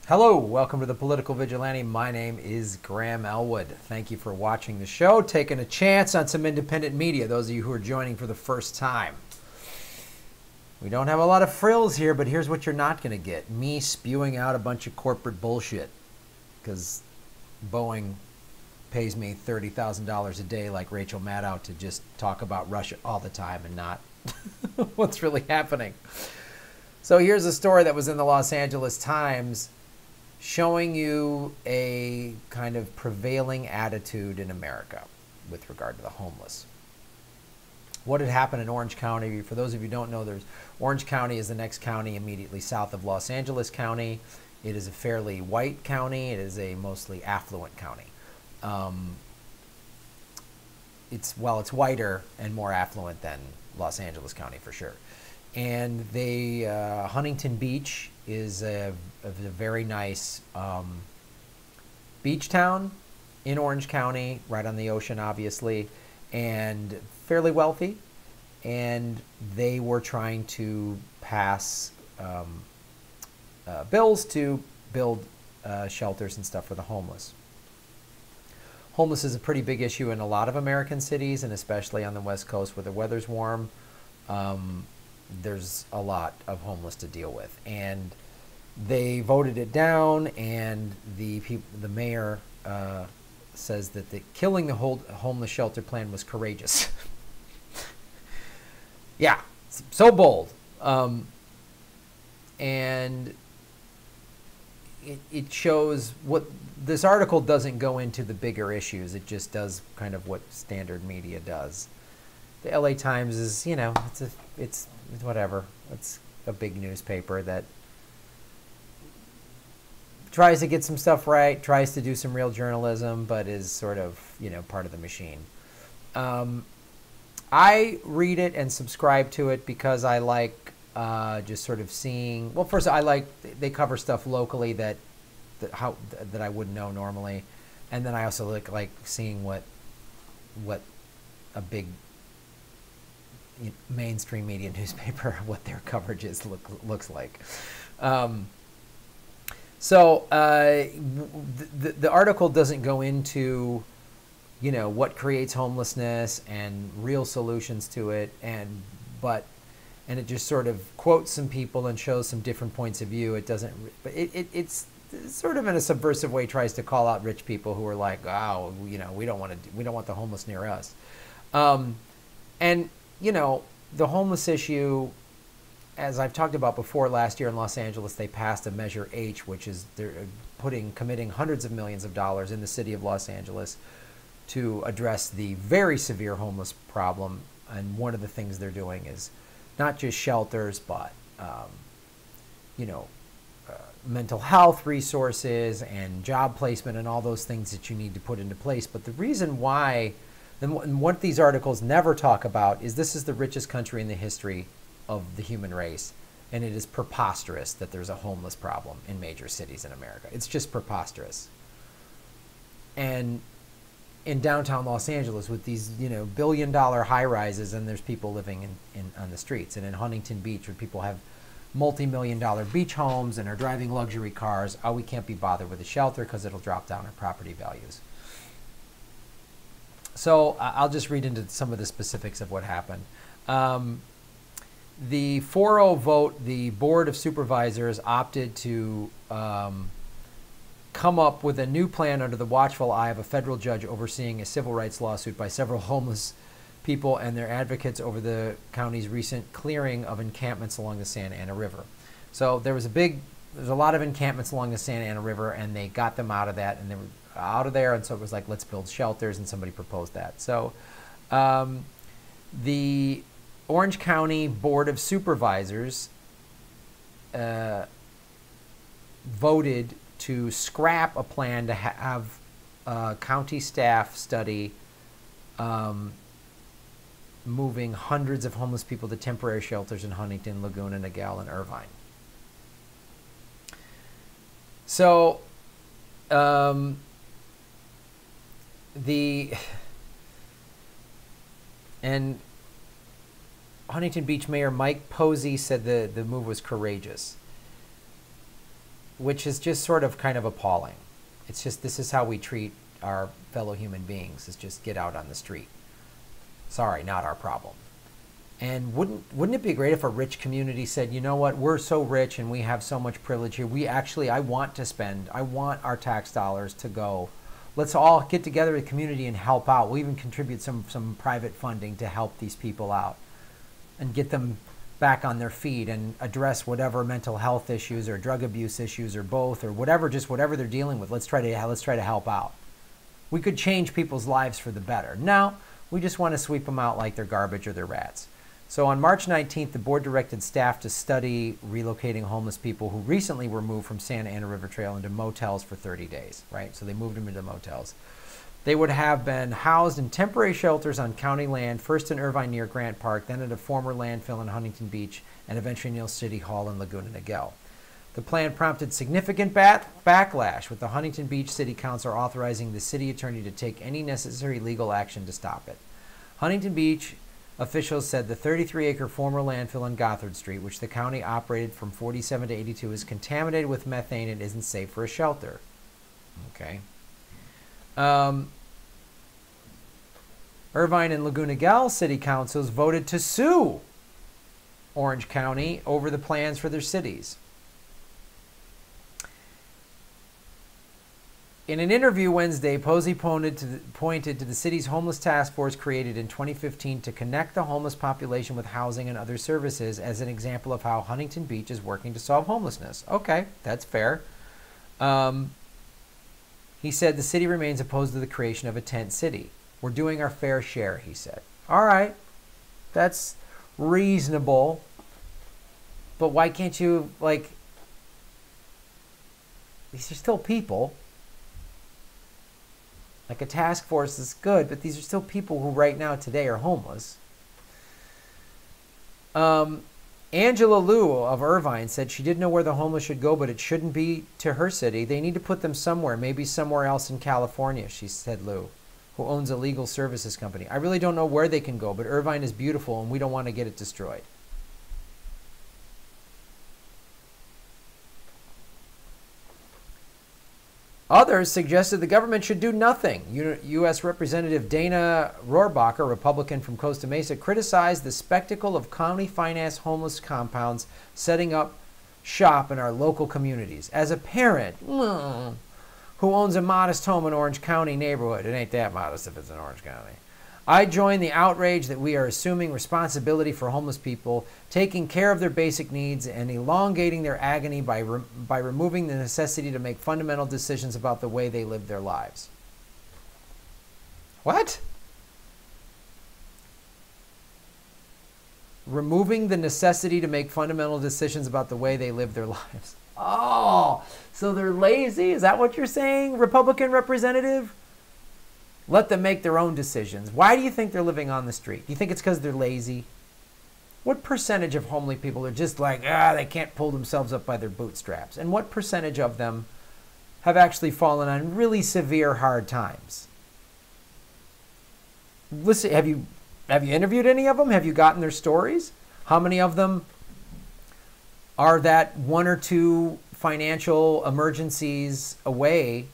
Hello, welcome to the Political Vigilante. My name is Graham Elwood. Thank you for watching the show, taking a chance on some independent media, those of you who are joining for the first time. We don't have a lot of frills here, but here's what you're not going to get. Me spewing out a bunch of corporate bullshit because Boeing pays me $30,000 a day like Rachel Maddow to just talk about Russia all the time and not what's really happening. So here's a story that was in the Los Angeles Times showing you a kind of prevailing attitude in America with regard to the homeless. What had happened in Orange County, for those of you who don't know, Orange County is the next county immediately south of Los Angeles County. It is a fairly white county. It is a mostly affluent county. It's whiter and more affluent than Los Angeles County for sure. And Huntington Beach is a very nice beach town in Orange County, right on the ocean, obviously, and fairly wealthy. And they were trying to pass bills to build shelters and stuff for the homeless. Homeless is a pretty big issue in a lot of American cities, and especially on the West Coast where the weather's warm. There's a lot of homeless to deal with, and they voted it down. And the mayor says that killing the whole homeless shelter plan was courageous. Yeah, so bold, and it shows what this article doesn't go into the bigger issues. It just does kind of what standard media does. The LA Times is, it's whatever. It's a big newspaper that tries to get some stuff right, tries to do some real journalism, but is sort of, part of the machine. I read it and subscribe to it because I like just sort of seeing. Well, first, they cover stuff locally that I wouldn't know normally, and then I also like seeing what a big mainstream media newspaper, what their coverage looks like. So the article doesn't go into what creates homelessness and real solutions to it, and it just sort of quotes some people and shows some different points of view. It doesn't, but it's sort of in a subversive way tries to call out rich people who are like, oh, we don't want the homeless near us, and the homeless issue, as I've talked about before, last year in Los Angeles, they passed a Measure H, which is they're committing hundreds of millions of dollars in the city of Los Angeles to address the very severe homeless problem. And one of the things they're doing is not just shelters, but mental health resources and job placement and all those things that you need to put into place. But the reason why, and what these articles never talk about, is this is the richest country in the history of the human race, and it is preposterous that there's a homeless problem in major cities in America. It's just preposterous. And in downtown Los Angeles with these billion-dollar high-rises, and there's people living on the streets, and in Huntington Beach where people have multi-million-dollar beach homes and are driving luxury cars, we can't be bothered with a shelter because it'll drop down our property values. So I'll just read into some of the specifics of what happened. The 4-0 vote, the Board of Supervisors opted to come up with a new plan under the watchful eye of a federal judge overseeing a civil rights lawsuit by several homeless people and their advocates over the county's recent clearing of encampments along the Santa Ana River. So there's a lot of encampments along the Santa Ana River, and they got them out of that, and they were out of there, and so it was like, let's build shelters, and somebody proposed that. So the Orange County Board of Supervisors voted to scrap a plan to have county staff study moving hundreds of homeless people to temporary shelters in Huntington, Laguna Niguel, and Irvine. So Huntington Beach Mayor Mike Posey said the move was courageous. which is just sort of kind of appalling. It's just, this is how we treat our fellow human beings, is just get out on the street. Sorry, not our problem. And wouldn't it be great if a rich community said, you know what, we're so rich and we have so much privilege here. I want our tax dollars to go. Let's all get together as a community and help out. We'll even contribute some private funding to help these people out and get them back on their feet and address whatever mental health issues or drug abuse issues or both or whatever, just whatever they're dealing with. Let's try to help out. We could change people's lives for the better. Now, we just want to sweep them out like they're garbage or they're rats. So on March 19th, the board directed staff to study relocating homeless people who recently were moved from Santa Ana River Trail into motels for 30 days, right? So they moved them into motels. They would have been housed in temporary shelters on county land, first in Irvine near Grant Park, then at a former landfill in Huntington Beach, and eventually Neal City Hall in Laguna Niguel. The plan prompted significant backlash, with the Huntington Beach City Council authorizing the city attorney to take any necessary legal action to stop it. Huntington Beach officials said the 33-acre former landfill on Gothard Street, which the county operated from 47 to 82, is contaminated with methane and isn't safe for a shelter. Okay. Irvine and Laguna Niguel city councils voted to sue Orange County over the plans for their cities. In an interview Wednesday, Posey pointed to the city's homeless task force created in 2015 to connect the homeless population with housing and other services as an example of how Huntington Beach is working to solve homelessness. Okay, that's fair. He said the city remains opposed to the creation of a tent city. We're doing our fair share, he said. All right, that's reasonable. But why can't you, like, these are still people. Like, a task force is good, but these are still people who right now today are homeless. Angela Liu of Irvine said she didn't know where the homeless should go, but it shouldn't be to her city. They need to put them somewhere, maybe somewhere else in California, she said, Liu, who owns a legal services company. I really don't know where they can go, but Irvine is beautiful and we don't want to get it destroyed. Others suggested the government should do nothing. U.S. Representative Dana Rohrabacher, a Republican from Costa Mesa, criticized the spectacle of county-financed homeless compounds setting up shop in our local communities. As a parent who owns a modest home in Orange County neighborhood, it ain't that modest if it's in Orange County, I join the outrage that we are assuming responsibility for homeless people, taking care of their basic needs, and elongating their agony by removing the necessity to make fundamental decisions about the way they live their lives. What? Removing the necessity to make fundamental decisions about the way they live their lives. Oh, so they're lazy? Is that what you're saying, Republican representative? Let them make their own decisions. Why do you think they're living on the street? Do you think it's because they're lazy? What percentage of homely people are just like, they can't pull themselves up by their bootstraps? And what percentage of them have actually fallen on really severe hard times? Listen, have you interviewed any of them? Have you gotten their stories? How many of them are that one or two financial emergencies away?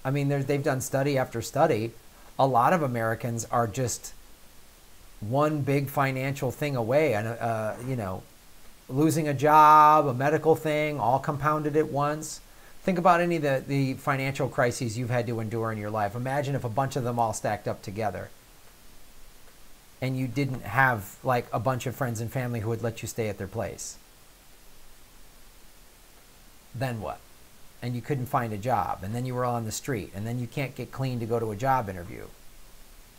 I mean, they've done study after study. A lot of Americans are just one big financial thing away, and losing a job, a medical thing, all compounded at once. Think about any of the financial crises you've had to endure in your life. Imagine if a bunch of them all stacked up together, and you didn't have like a bunch of friends and family who would let you stay at their place. Then what? And you couldn't find a job, and then you were on the street, and then you can't get clean to go to a job interview.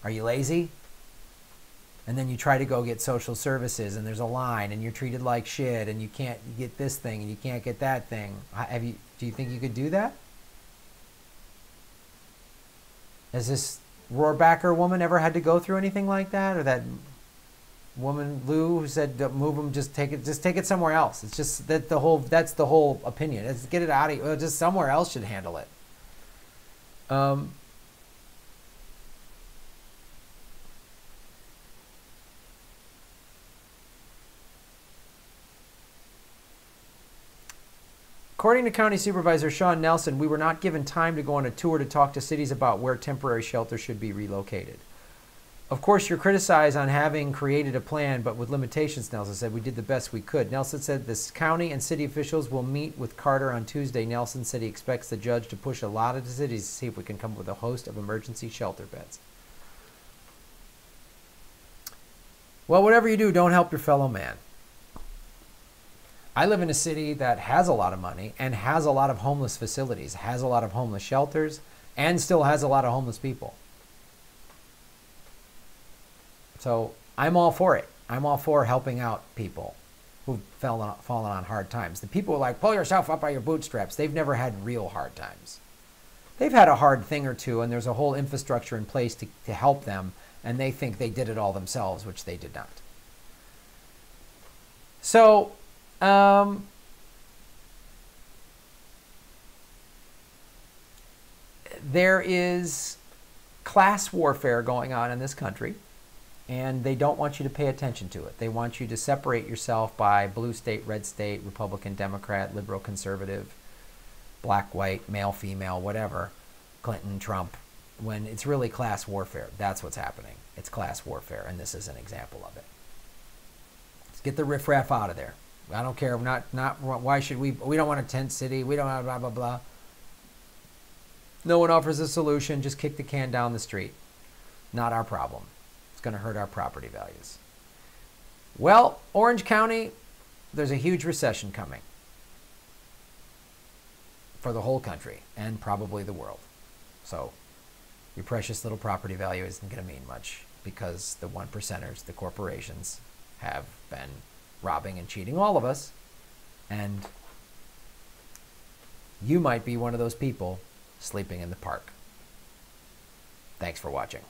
Are you lazy? And then you try to go get social services, and there's a line, and you're treated like shit, and you can't get this thing, and you can't get that thing. Do you think you could do that? Has this Rohrabacher woman ever had to go through anything like that? Or that woman Lou who said move them, just take it somewhere else. It's just that's the whole opinion. Let's get it out of here. Just somewhere else should handle it. According to County Supervisor Sean Nelson, we were not given time to go on a tour to talk to cities about where temporary shelters should be relocated. Of course, you're criticized on having created a plan, but with limitations, Nelson said. We did the best we could. Nelson said this county and city officials will meet with Carter on Tuesday. Nelson said he expects the judge to push a lot of the cities to see if we can come up with a host of emergency shelter beds. Well, whatever you do, don't help your fellow man. I live in a city that has a lot of money and has a lot of homeless facilities, has a lot of homeless shelters, and still has a lot of homeless people. So I'm all for it. I'm all for helping out people who've fallen on hard times. The people are like, pull yourself up by your bootstraps. They've never had real hard times. They've had a hard thing or two, and there's a whole infrastructure in place to help them, and they think they did it all themselves, which they did not. So, there is class warfare going on in this country, and they don't want you to pay attention to it. They want you to separate yourself by blue state, red state, Republican, Democrat, liberal, conservative, black, white, male, female, whatever, Clinton, Trump, when it's really class warfare. That's what's happening. It's class warfare, and this is an example of it. Let's get the riffraff out of there. I don't care. Why should we don't want a tent city. We don't have blah, blah, blah. No one offers a solution. Just kick the can down the street. Not our problem. It's going to hurt our property values. Well, Orange County, there's a huge recession coming for the whole country and probably the world. So your precious little property value isn't going to mean much because the one percenters, the corporations, have been robbing and cheating all of us. And you might be one of those people sleeping in the park. Thanks for watching.